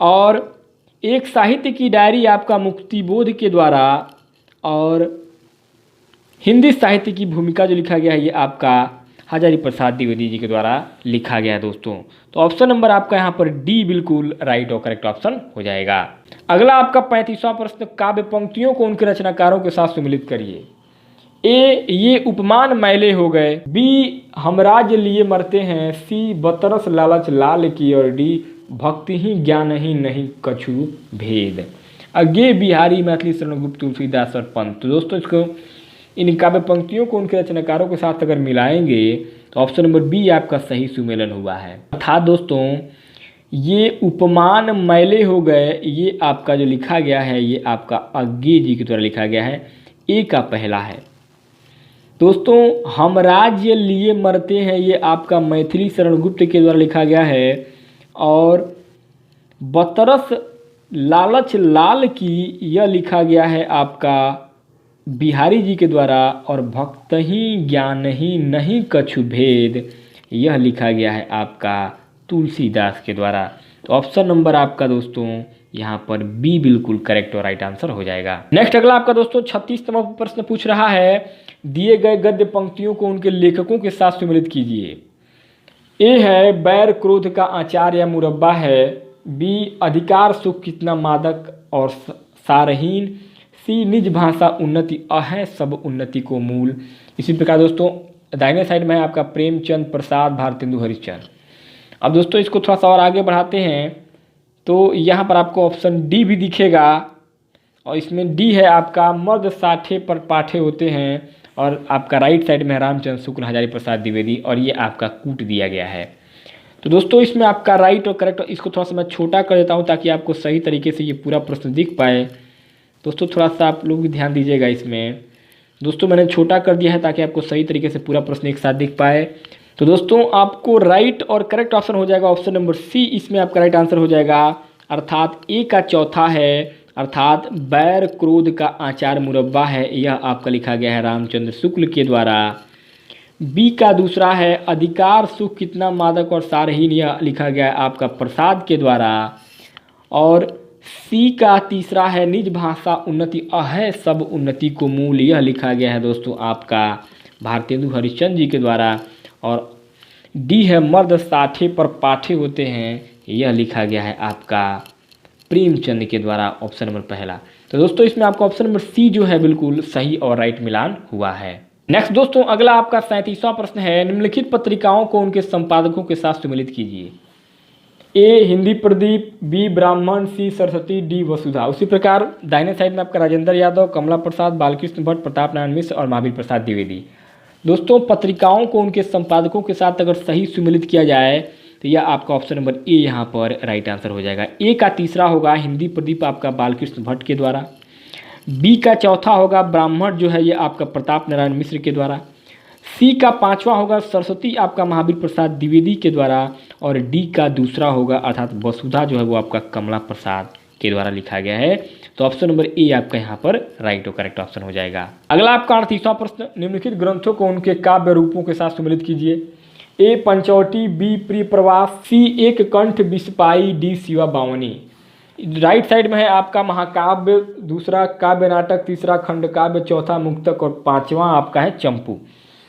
A: और एक साहित्य की डायरी आपका मुक्तिबोध के द्वारा और हिंदी साहित्य की भूमिका जो लिखा गया है ये आपका हजारी प्रसाद द्विवेदी जी के द्वारा लिखा गया है दोस्तों। तो ऑप्शन नंबर आपका यहाँ पर डी बिल्कुल राइट और करेक्ट ऑप्शन हो जाएगा। अगला आपका 35वां प्रश्न, काव्य पंक्तियों को उनके रचनाकारों के साथ सम्मिलित करिए। ए ये उपमान मैले हो गए, बी हमराज लिए मरते हैं, सी बतरस लालच लाल की और डी भक्ति ही ज्ञान ही नहीं कछु भेद। अज्ञे बिहारी मैथिली शरण गुप्त तुलसीदास और पंत। तो दोस्तों इसको इन काव्य पंक्तियों को उनके रचनाकारों के साथ अगर मिलाएंगे तो ऑप्शन नंबर बी आपका सही सुमेलन हुआ है। अर्थात दोस्तों ये उपमान मैले हो गए, ये आपका जो लिखा गया है ये आपका अज्ञे जी के द्वारा लिखा गया है, ए का पहला है। दोस्तों हम राज्य लिए मरते हैं ये आपका मैथिली शरण गुप्त के द्वारा लिखा गया है और बतरस लालच लाल की यह लिखा गया है आपका बिहारी जी के द्वारा और भक्त ही ज्ञान ही नहीं कछु भेद यह लिखा गया है आपका तुलसीदास के द्वारा। तो ऑप्शन नंबर आपका दोस्तों यहाँ पर बी बिल्कुल करेक्ट और राइट आंसर हो जाएगा। नेक्स्ट अगला आपका दोस्तों 36वां प्रश्न पूछ रहा है, दिए गए गद्य पंक्तियों को उनके लेखकों के साथ सम्मिलित कीजिए। ए है बैर क्रोध का आचार या मुरब्बा है, बी अधिकार सुख कितना मादक और सारहीन, सी निज भाषा उन्नति अहै सब उन्नति को मूल। इसी प्रकार दोस्तों दाहिने साइड में है आपका प्रेमचंद प्रसाद भारतेंदु हरिश्चंद्र। अब दोस्तों इसको थोड़ा सा और आगे बढ़ाते हैं तो यहाँ पर आपको ऑप्शन डी भी दिखेगा और इसमें डी है आपका मर्द साठे पर पाठे होते हैं और आपका राइट साइड में रामचंद्र शुक्ल हजारी प्रसाद द्विवेदी और ये आपका कूट दिया गया है। तो दोस्तों इसमें आपका राइट और करेक्ट, इसको थोड़ा सा मैं छोटा कर देता हूँ ताकि आपको सही तरीके से ये पूरा प्रश्न दिख पाए। दोस्तों थोड़ा सा आप लोग भी ध्यान दीजिएगा इसमें। दोस्तों मैंने छोटा कर दिया है ताकि आपको सही तरीके से पूरा प्रश्न एक साथ दिख पाए। तो दोस्तों आपको राइट और करेक्ट ऑप्शन हो जाएगा ऑप्शन नंबर सी, इसमें आपका राइट आंसर हो जाएगा। अर्थात ए का चौथा है, अर्थात बैर क्रोध का आचार मुरब्बा है, यह आपका लिखा गया है रामचंद्र शुक्ल के द्वारा। बी का दूसरा है अधिकार सुख कितना मादक और सारहीन, यह लिखा गया है आपका प्रसाद के द्वारा। और सी का तीसरा है निज भाषा उन्नति अहै सब उन्नति को मूल, यह लिखा गया है दोस्तों आपका भारतेंदु हरिश्चंद्र जी के द्वारा। और डी है मर्द साठे पर पाठे होते हैं, यह लिखा गया है आपका प्रेमचंद के द्वारा, ऑप्शन नंबर पहला। तो दोस्तों इसमें आपका ऑप्शन नंबर सी जो है बिल्कुल सही और राइट मिलान हुआ है। नेक्स्ट दोस्तों अगला आपका 37वां प्रश्न है, निम्नलिखित पत्रिकाओं को उनके संपादकों के साथ सम्मिलित कीजिए। ए हिंदी प्रदीप, बी ब्राह्मण, सी सरस्वती, डी वसुधा। उसी प्रकार दाहिने साइड में आपका राजेंद्र यादव, कमला प्रसाद, बालकृष्ण भट्ट, प्रताप नारायण मिश्र और महावीर प्रसाद द्विवेदी। दोस्तों पत्रिकाओं को उनके संपादकों के साथ अगर सही सम्मिलित किया जाए तो यह आपका ऑप्शन नंबर ए यहाँ पर राइट आंसर हो जाएगा। ए का तीसरा होगा हिंदी प्रदीप आपका बालकृष्ण भट्ट के द्वारा, बी का चौथा होगा ब्राह्मण जो है ये आपका प्रताप नारायण मिश्र के द्वारा, सी का पांचवा होगा सरस्वती आपका महावीर प्रसाद द्विवेदी के द्वारा और डी का दूसरा होगा अर्थात वसुधा जो है वो आपका कमला प्रसाद के द्वारा लिखा गया है। तो ऑप्शन नंबर ए आपका यहाँ पर राइट और करेक्ट ऑप्शन हो जाएगा। अगला आपका 38वां प्रश्न, निम्नलिखित ग्रंथों को उनके काव्य रूपों के साथ सम्मिलित कीजिए। ए पंचवटी, बी प्रिय प्रवास, C Ek Kanth Vishpayi, D Shiva Bavani. Right side में है आपका महाकाव्य, दूसरा काव्य नाटक, तीसरा खंड काव्य, चौथा मुक्तक और पांचवा आपका है चंपू।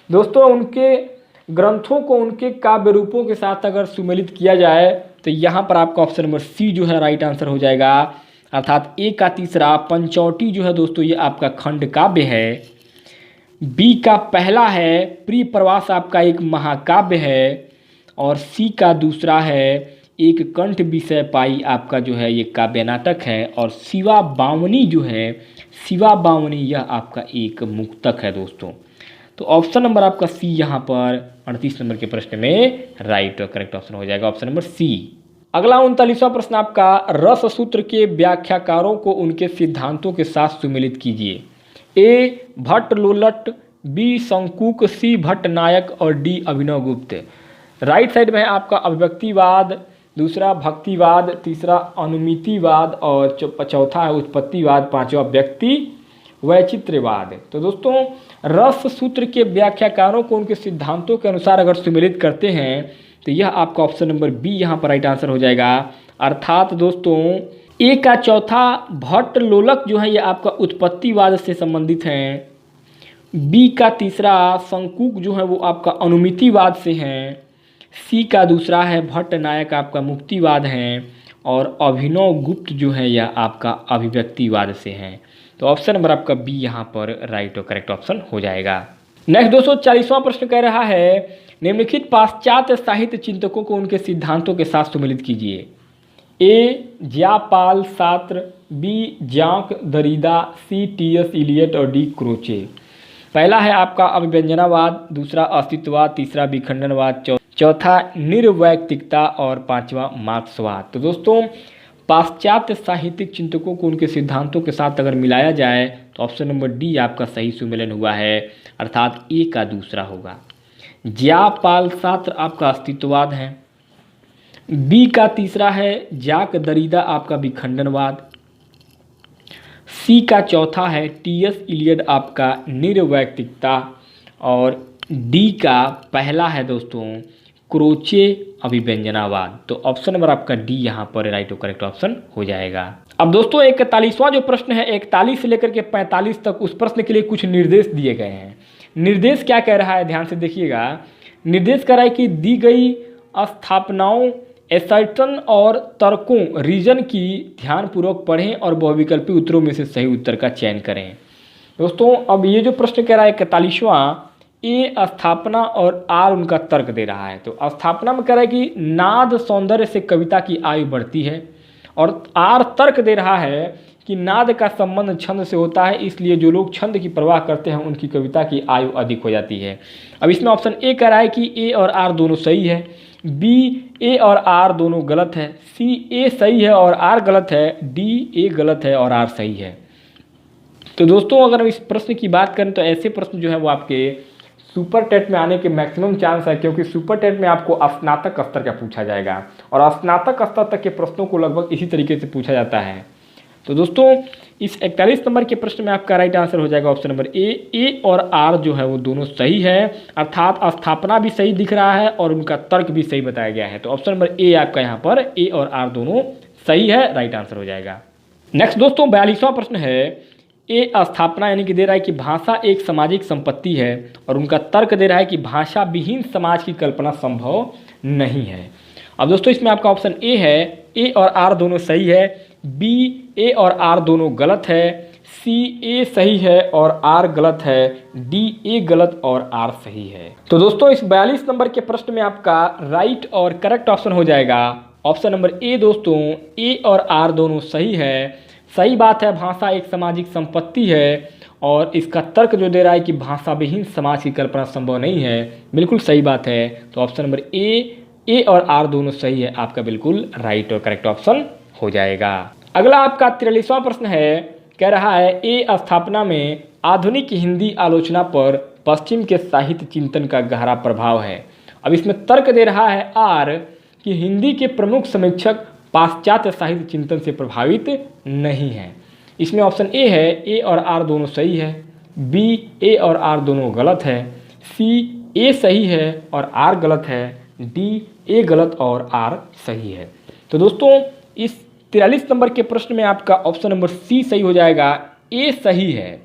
A: दोस्तों उनके ग्रंथों को उनके काव्य रूपों के साथ अगर सम्मिलित किया जाए तो यहाँ पर आपका ऑप्शन नंबर सी जो है राइट आंसर हो जाएगा। अर्थात ए का तीसरा पंचवटी जो है दोस्तों ये आपका खंड काव्य है, बी का पहला है प्रिय प्रवास आपका एक महाकाव्य है और सी का दूसरा है एक कंठ विषय पाई आपका जो है ये काव्य नाटक है और शिवा बावनी जो है, शिवा बावनी यह आपका एक मुक्तक है दोस्तों। तो ऑप्शन नंबर आपका सी यहाँ पर 38 नंबर के प्रश्न में राइट और करेक्ट ऑप्शन हो जाएगा, ऑप्शन नंबर सी। अगला 39वां प्रश्न आपका, रस सूत्र के व्याख्याकारों को उनके सिद्धांतों के साथ सुमेलित कीजिए। ए भट्ट लोलट, बी शंकुक, सी भट्ट नायक और डी अभिनव गुप्त। राइट साइड में है आपका अभिव्यक्तिवाद, दूसरा भक्तिवाद, तीसरा अनुमितिवाद और चौथा है उत्पत्तिवाद, पांचवा व्यक्ति वैचित्र्यवाद। तो दोस्तों रस सूत्र के व्याख्याकारों को उनके सिद्धांतों के अनुसार अगर सुमेलित करते हैं तो यह आपका ऑप्शन नंबर बी यहाँ पर राइट आंसर हो जाएगा। अर्थात दोस्तों ए का चौथा भट्ट लोलक जो है ये आपका उत्पत्तिवाद से संबंधित हैं, बी का तीसरा शंकुक जो है वो आपका अनुमितिवाद से हैं, सी का दूसरा है भट्ट नायक आपका मुक्तिवाद हैं और अभिनव गुप्त जो है यह आपका अभिव्यक्तिवाद से हैं। तो ऑप्शन नंबर आपका बी यहाँ पर राइट और करेक्ट ऑप्शन हो जाएगा। नेक्स्ट 240वां प्रश्न कह रहा है, निम्नलिखित पाश्चात्य साहित्य चिंतकों को उनके सिद्धांतों के साथ सुमेलित कीजिए। ए ज्यापाल सात्र, बी जांक दरिदा, सी टी.एस. इलियट और डी क्रोचे। पहला है आपका अभिव्यंजनावाद, दूसरा अस्तित्ववाद, तीसरा विखंडनवाद, चौथा निर्वैयक्तिकता और पांचवा मार्क्सवाद। तो दोस्तों पाश्चात्य साहित्यिक चिंतकों को उनके सिद्धांतों के साथ अगर मिलाया जाए तो ऑप्शन नंबर डी आपका सही सुमेलन हुआ है, अर्थात ए का दूसरा होगा। ज्यापाल सात्र आपका अस्तित्ववाद है, बी का तीसरा है जाक दरिदा आपका विखंडनवाद, सी का चौथा है टी.एस. इलियट आपका निर्वैयक्तिकता और डी का पहला है दोस्तों क्रोचे अभिव्यंजनावाद। तो ऑप्शन नंबर आपका डी यहाँ पर राइट और करेक्ट ऑप्शन हो जाएगा। अब दोस्तों 41वां जो प्रश्न है 41 से लेकर के 45 तक उस प्रश्न के लिए कुछ निर्देश दिए गए हैं। निर्देश क्या कह रहा है ध्यान से देखिएगा। निर्देश कर रहा है कि दी गई स्थापनाओं एसर्टन और तर्कों रीजन की ध्यानपूर्वक पढ़ें और बहुविकल्पी उत्तरों में से सही उत्तर का चयन करें। दोस्तों अब ये जो प्रश्न कह रहा है 41वां, ए स्थापना और आर उनका तर्क दे रहा है। तो स्थापना में कह रहा है कि नाद सौंदर्य से कविता की आयु बढ़ती है और आर तर्क दे रहा है कि नाद का संबंध छंद से होता है, इसलिए जो लोग छंद की परवाह करते हैं उनकी कविता की आयु अधिक हो जाती है। अब इसमें ऑप्शन ए कह रहा है कि ए और आर दोनों सही है, बी ए और आर दोनों गलत है, सी ए सही है और आर गलत है, डी ए गलत है और आर सही है। तो दोस्तों अगर हम इस प्रश्न की बात करें तो ऐसे प्रश्न जो है वो आपके सुपर टेट में आने के मैक्सिमम चांस है, क्योंकि सुपर टेट में आपको स्नातक स्तर का पूछा जाएगा और स्नातक स्तर तक के प्रश्नों को लगभग इसी तरीके से पूछा जाता है। तो दोस्तों इस 41 नंबर के प्रश्न में आपका राइट आंसर हो जाएगा ऑप्शन नंबर ए और आर जो है वो दोनों सही है, अर्थात स्थापना भी सही दिख रहा है और उनका तर्क भी सही बताया गया है। तो ऑप्शन नंबर ए आपका यहाँ पर ए और आर दोनों सही है, राइट आंसर हो जाएगा। नेक्स्ट दोस्तों 42वां प्रश्न है, ए स्थापना यानी कि दे रहा है कि भाषा एक सामाजिक संपत्ति है और उनका तर्क दे रहा है कि भाषा विहीन समाज की कल्पना संभव नहीं है। अब दोस्तों इसमें आपका ऑप्शन ए है, ए और आर दोनों सही है, बी ए और आर दोनों गलत है, सी ए सही है और आर गलत है, डी ए गलत और आर सही है। तो दोस्तों इस 42 नंबर के प्रश्न में आपका राइट और करेक्ट ऑप्शन हो जाएगा ऑप्शन नंबर ए। दोस्तों ए और आर दोनों सही है, सही बात है, भाषा एक सामाजिक संपत्ति है और इसका तर्क जो दे रहा है कि भाषा विहीन समाज की कल्पना संभव नहीं है, बिल्कुल सही बात है। तो ऑप्शन नंबर ए और आर दोनों सही है, आपका बिल्कुल राइट और करेक्ट ऑप्शन हो जाएगा। अगला आपका 43वां प्रश्न है, कह रहा है ए स्थापना में आधुनिक हिंदी आलोचना पर पश्चिम के साहित्य चिंतन का गहरा प्रभाव है। अब इसमें तर्क दे रहा है आर कि हिंदी के प्रमुख समीक्षक पाश्चात्य साहित्य चिंतन से प्रभावित नहीं है। इसमें ऑप्शन ए है, ए और आर दोनों सही है, बी ए और आर दोनों गलत है, सी ए सही है और आर गलत है, डी ए गलत और आर सही है। तो दोस्तों इस 43 नंबर के प्रश्न में आपका ऑप्शन नंबर सी सही हो जाएगा, ए सही है,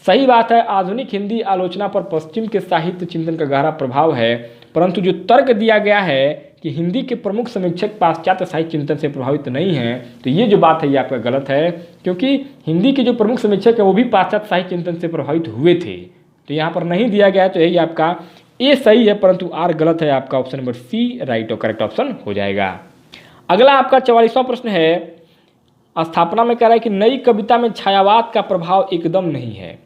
A: सही बात है, आधुनिक हिंदी आलोचना पर पश्चिम के साहित्य चिंतन का गहरा प्रभाव है, परंतु जो तर्क दिया गया है कि हिंदी के प्रमुख समीक्षक पाश्चात्य साहित्य चिंतन से प्रभावित नहीं हैं, तो ये जो बात है ये आपका गलत है, क्योंकि हिंदी के जो प्रमुख समीक्षक है वो भी पाश्चात्य साहित्य चिंतन से प्रभावित हुए थे। तो यहाँ पर नहीं दिया गया है, तो यही आपका ए सही है परंतु आर गलत है, आपका ऑप्शन नंबर सी राइट और करेक्ट ऑप्शन हो जाएगा। अगला आपका 44वां प्रश्न है, स्थापना में कह रहा है कि नई कविता में छायावाद का प्रभाव एकदम नहीं है।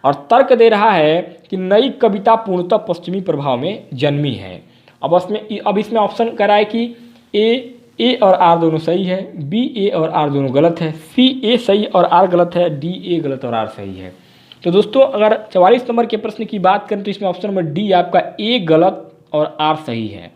A: और तर्क दे रहा है कि नई कविता पूर्णतः पश्चिमी प्रभाव में जन्मी है। अब इसमें ऑप्शन कह रहा है कि ए और आर दोनों सही है, बी ए और आर दोनों गलत है, सी ए सही और आर गलत है, डी ए गलत और आर सही है। तो दोस्तों अगर 44 नंबर के प्रश्न की बात करें तो इसमें ऑप्शन नंबर डी आपका ए गलत और आर सही है।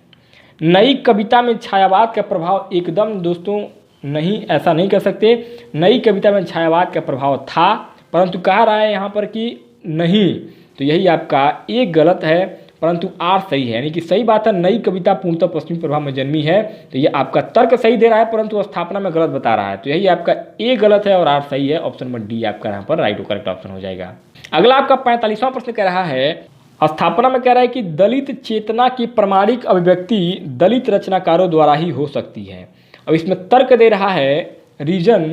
A: नई कविता में छायावाद का प्रभाव एकदम दोस्तों नहीं, ऐसा नहीं कह सकते। नई कविता में छायावाद का प्रभाव था, परंतु कह रहा है यहाँ पर कि नहीं, तो यही आपका ए गलत है परंतु आर सही है, यानी कि सही बात है नई कविता पूर्णतः पश्चिमी प्रभाव में जन्मी है। तो ये आपका तर्क सही दे रहा है परंतु स्थापना में गलत बता रहा है, तो यही आपका ए गलत है और आर सही है। ऑप्शन नंबर डी आपका यहाँ पर राइट और करेक्ट ऑप्शन हो जाएगा। अगला आपका 45वां प्रश्न कह रहा है, स्थापना में कह रहा है कि दलित चेतना की प्रामाणिक अभिव्यक्ति दलित रचनाकारों द्वारा ही हो सकती है। अब इसमें तर्क दे रहा है रीजन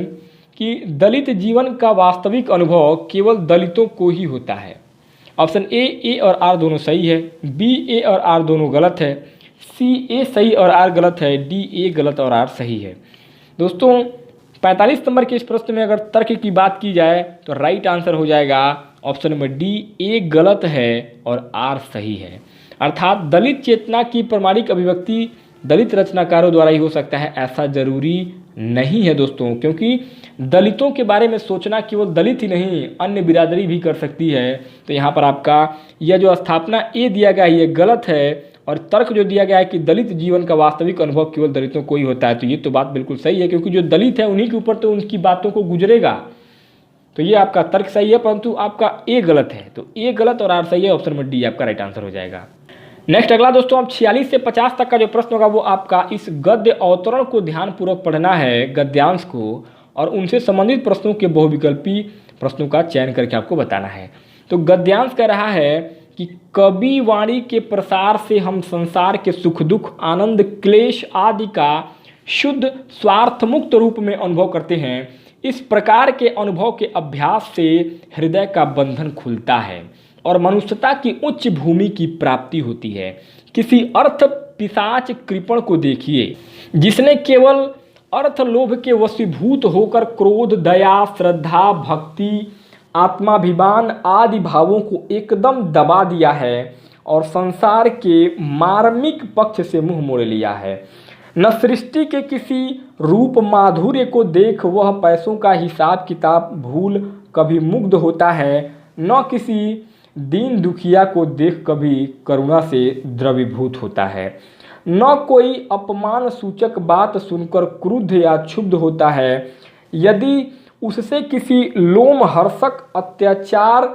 A: कि दलित जीवन का वास्तविक अनुभव केवल दलितों को ही होता है। ऑप्शन ए और आर दोनों सही है, बी ए और आर दोनों गलत है, सी ए सही और आर गलत है, डी ए गलत और आर सही है। दोस्तों 45 नंबर के इस प्रश्न में अगर तर्क की बात की जाए तो राइट आंसर हो जाएगा ऑप्शन नंबर डी ए गलत है और आर सही है। अर्थात दलित चेतना की प्रामाणिक अभिव्यक्ति दलित रचनाकारों द्वारा ही हो सकता है, ऐसा जरूरी नहीं है दोस्तों, क्योंकि दलितों के बारे में सोचना केवल दलित ही नहीं अन्य बिरादरी भी कर सकती है। तो यहाँ पर आपका यह जो स्थापना ए दिया गया है ये गलत है और तर्क जो दिया गया है कि दलित जीवन का वास्तविक अनुभव केवल दलितों को ही होता है, तो ये तो बात बिल्कुल सही है, क्योंकि जो दलित है उन्हीं के ऊपर तो उनकी बातों को गुजरेगा। तो ये आपका तर्क सही है परंतु आपका ए गलत है, तो ए गलत और आर सही है। ऑप्शन नंबर डी आपका राइट आंसर हो जाएगा। नेक्स्ट अगला दोस्तों अब 46 से 50 तक का जो प्रश्न होगा वो आपका इस गद्य अवतरण को ध्यानपूर्वक पढ़ना है, गद्यांश को, और उनसे संबंधित प्रश्नों के बहुविकल्पी प्रश्नों का चयन करके आपको बताना है। तो गद्यांश कह रहा है कि कवि वाणी के प्रसार से हम संसार के सुख दुख आनंद क्लेश आदि का शुद्ध स्वार्थ मुक्त रूप में अनुभव करते हैं। इस प्रकार के अनुभव के अभ्यास से हृदय का बंधन खुलता है और मनुष्यता की उच्च भूमि की प्राप्ति होती है। किसी अर्थ पिशाच कृपण को देखिए जिसने केवल अर्थ लोभ के वशीभूत होकर क्रोध दया श्रद्धा भक्ति आत्माभिमान आदि भावों को एकदम दबा दिया है और संसार के मार्मिक पक्ष से मुंह मोड़ लिया है। न सृष्टि के किसी रूप माधुर्य को देख वह पैसों का हिसाब किताब भूल कभी मुग्ध होता है, न किसी दीन दुखिया को देख कभी करुणा से द्रवीभूत होता है, न कोई अपमान सूचक बात सुनकर क्रुद्ध या क्षुब्ध होता है। यदि उससे किसी लोमहर्षक अत्याचार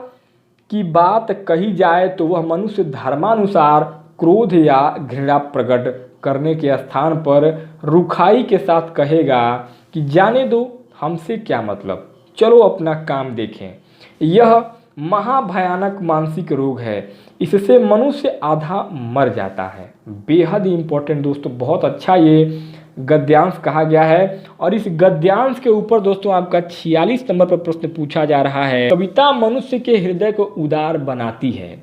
A: की बात कही जाए तो वह मनुष्य धर्मानुसार क्रोध या घृणा प्रकट करने के स्थान पर रुखाई के साथ कहेगा कि जाने दो, हमसे क्या मतलब, चलो अपना काम देखें। यह महाभयानक मानसिक रोग है, इससे मनुष्य आधा मर जाता है। बेहद ही इंपॉर्टेंट दोस्तों, बहुत अच्छा ये गद्यांश कहा गया है। और इस गद्यांश के ऊपर दोस्तों आपका 46 नंबर पर प्रश्न पूछा जा रहा है, कविता मनुष्य के हृदय को उदार बनाती है।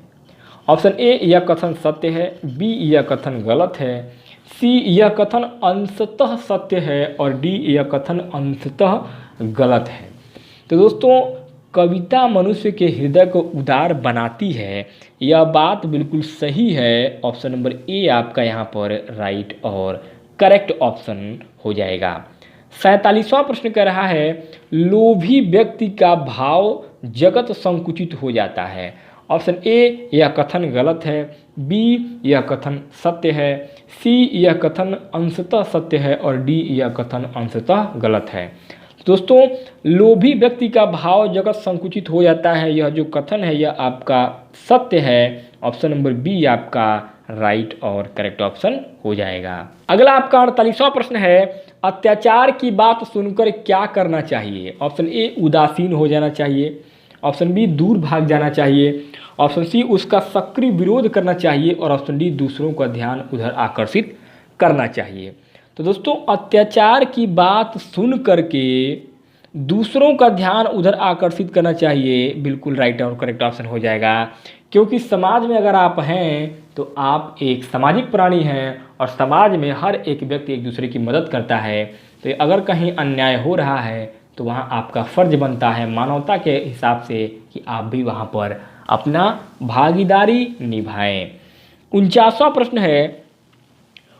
A: ऑप्शन ए यह कथन सत्य है, बी यह कथन गलत है, सी यह कथन अंशतः सत्य है और डी यह कथन अंशतः गलत है। तो दोस्तों कविता मनुष्य के हृदय को उदार बनाती है, यह बात बिल्कुल सही है। ऑप्शन नंबर ए आपका यहाँ पर राइट और करेक्ट ऑप्शन हो जाएगा। 47वां प्रश्न कह रहा है, लोभी व्यक्ति का भाव जगत संकुचित हो जाता है। ऑप्शन ए यह कथन गलत है, बी यह कथन सत्य है, सी यह कथन अंशतः सत्य है और डी यह कथन अंशतः गलत है। दोस्तों लोभी व्यक्ति का भाव जगत संकुचित हो जाता है, यह जो कथन है यह आपका सत्य है। ऑप्शन नंबर बी आपका राइट और करेक्ट ऑप्शन हो जाएगा। अगला आपका 48वां प्रश्न है, अत्याचार की बात सुनकर क्या करना चाहिए। ऑप्शन ए उदासीन हो जाना चाहिए, ऑप्शन बी दूर भाग जाना चाहिए, ऑप्शन सी उसका सक्रिय विरोध करना चाहिए और ऑप्शन डी दूसरों का ध्यान उधर आकर्षित करना चाहिए। तो दोस्तों अत्याचार की बात सुन करके दूसरों का ध्यान उधर आकर्षित करना चाहिए, बिल्कुल राइट और करेक्ट ऑप्शन हो जाएगा। क्योंकि समाज में अगर आप हैं तो आप एक सामाजिक प्राणी हैं और समाज में हर एक व्यक्ति एक दूसरे की मदद करता है। तो अगर कहीं अन्याय हो रहा है तो वहाँ आपका फ़र्ज बनता है मानवता के हिसाब से कि आप भी वहाँ पर अपना भागीदारी निभाएं। 49वां प्रश्न है,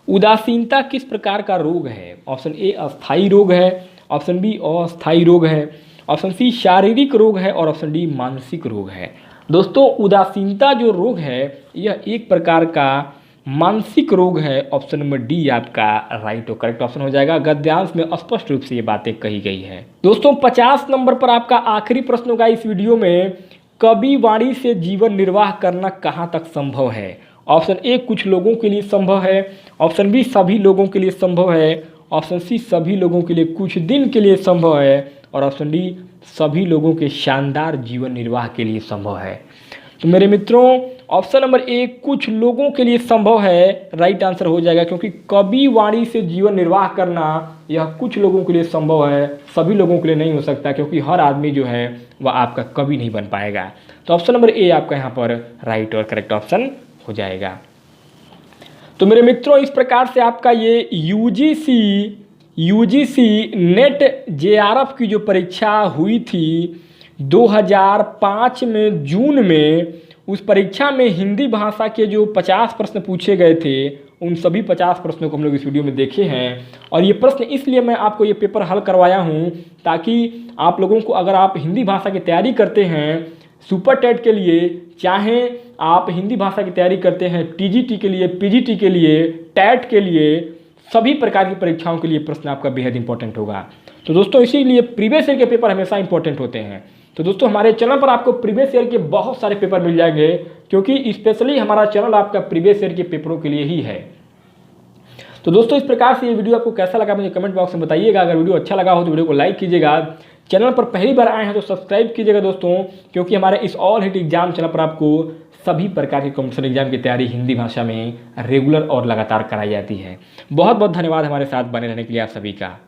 A: उदासीनता किस प्रकार का रोग है? ऑप्शन ए अस्थायी रोग है, ऑप्शन बी अस्थायी रोग है, ऑप्शन सी शारीरिक रोग है और ऑप्शन डी मानसिक रोग है। दोस्तों उदासीनता जो रोग है यह एक प्रकार का मानसिक रोग है। ऑप्शन नंबर डी आपका राइट और करेक्ट ऑप्शन हो जाएगा। गद्यांश में स्पष्ट रूप से ये बातें कही गई है। दोस्तों 50 नंबर पर आपका आखिरी प्रश्न होगा इस वीडियो में, कवि वाणी से जीवन निर्वाह करना कहाँ तक संभव है? ऑप्शन ए कुछ लोगों के लिए संभव है, ऑप्शन बी सभी लोगों के लिए संभव है, ऑप्शन सी सभी लोगों के लिए कुछ दिन के लिए संभव है और ऑप्शन डी सभी लोगों के शानदार जीवन निर्वाह के लिए संभव है। तो मेरे मित्रों ऑप्शन नंबर ए कुछ लोगों के लिए संभव है राइट आंसर हो जाएगा, क्योंकि कवि वाणी से जीवन निर्वाह करना यह कुछ लोगों के लिए संभव है, सभी लोगों के लिए नहीं हो सकता, क्योंकि हर आदमी जो है वह आपका कवि नहीं बन पाएगा। तो ऑप्शन नंबर ए आपका यहाँ पर राइट और करेक्ट ऑप्शन हो जाएगा। तो मेरे मित्रों इस प्रकार से आपका ये यूजीसी नेट जेआरएफ की जो परीक्षा हुई थी 2005 में जून में, उस परीक्षा में हिंदी भाषा के जो 50 प्रश्न पूछे गए थे उन सभी 50 प्रश्नों को हम लोग इस वीडियो में देखे हैं। और ये प्रश्न इसलिए मैं आपको ये पेपर हल करवाया हूँ ताकि आप लोगों को, अगर आप हिंदी भाषा की तैयारी करते हैं सुपर टेट के लिए, चाहे आप हिंदी भाषा की तैयारी करते हैं टीजीटी के लिए, पीजीटी के लिए, टैट के लिए, सभी प्रकार की परीक्षाओं के लिए प्रश्न आपका बेहद इंपॉर्टेंट होगा। तो दोस्तों इसीलिए प्रीवियस ईयर के पेपर हमेशा इंपॉर्टेंट होते हैं। तो दोस्तों हमारे चैनल पर आपको प्रीवियस ईयर के बहुत सारे पेपर मिल जाएंगे, क्योंकि स्पेशली हमारा चैनल आपका प्रीवियस ईयर के पेपरों के लिए ही है। तो दोस्तों इस प्रकार से ये वीडियो आपको कैसा लगा मुझे कमेंट बॉक्स में बताइएगा। अगर वीडियो अच्छा लगा हो तो वीडियो को लाइक कीजिएगा, चैनल पर पहली बार आए हैं तो सब्सक्राइब कीजिएगा दोस्तों, क्योंकि हमारे इस ऑल हिट एग्जाम चैनल पर आपको सभी प्रकार के कॉम्पिटिशन एग्जाम की तैयारी हिंदी भाषा में रेगुलर और लगातार कराई जाती है। बहुत बहुत धन्यवाद हमारे साथ बने रहने के लिए आप सभी का।